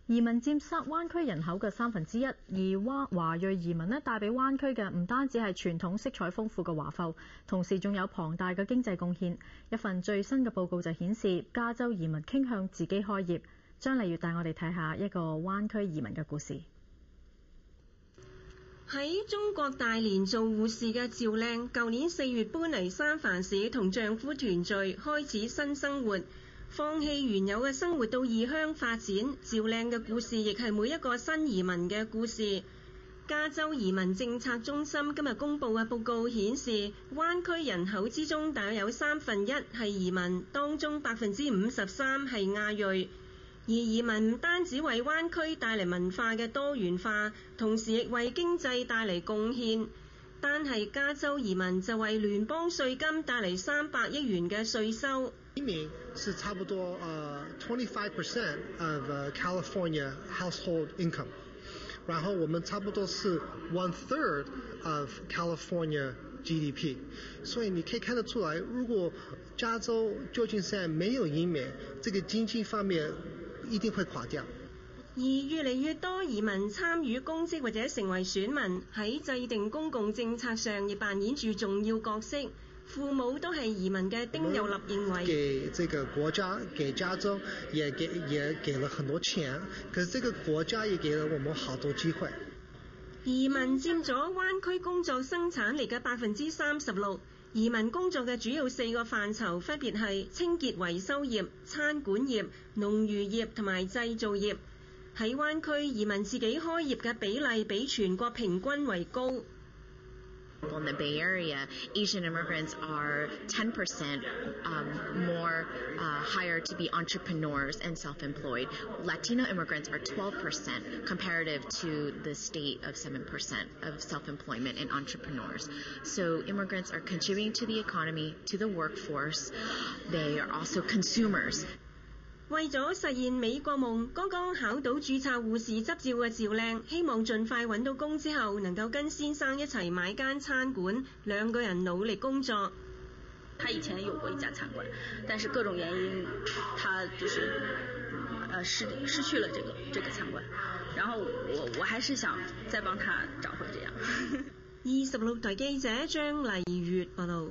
移民佔灣區人口嘅1/3，而華裔移民呢帶俾灣區嘅唔單止係傳統色彩豐富嘅華埠，同時仲有龐大嘅經濟貢獻。一份最新嘅報告就顯示，加州移民傾向自己開業。張麗月帶我哋睇下一個灣區移民嘅故事。喺中國大連做護士嘅趙靚，舊年4月搬嚟三藩市同丈夫團聚，開始新生活。放棄原有嘅生活到異鄉發展，趙靚嘅故事亦係每一個新移民嘅故事。加州移民政策中心今日公布嘅報告顯示，灣區人口之中大約有1/3係移民，當中53%係亞裔。而移民唔單止為灣區帶嚟文化嘅多元化，同時亦為經濟帶嚟貢獻。單係加州移民就為聯邦稅金帶嚟300億元嘅稅收。移民是差不多25% of California household income， 然後我們差不多是 1/3 of California GDP， 所以你可以看得出來，如果加州舊金山沒有移民，這個經濟方面一定會垮掉。而越嚟越多移民參與公職或者成為選民，喺制定公共政策上亦扮演住重要角色。父母都係移民嘅丁有立認為，給這個國家給加州也給了很多錢，可是這個國家也給了我們好多機會。移民佔咗灣區工作生產力嘅36%。移民工作嘅主要4個範疇分別係清潔維修業、餐館業、農漁業同埋製造業。喺灣區移民自己開業嘅比例比全國平均為高。In the Bay Area, Asian immigrants are 10% more hired to be entrepreneurs and self-employed. Latino immigrants are 12% comparative to the state of 7% of self-employment and entrepreneurs. So immigrants are contributing to the economy, to the workforce. They are also consumers. 為咗實現美國夢，剛剛考到註冊護士執照嘅趙靚，希望盡快揾到工之後，能夠跟先生一齊買間餐館，兩個人努力工作。他以前有過一家餐館，但是各種原因，他就是失去了這個餐館。然後我還是想再幫他找回這樣。26台記者張麗月報道。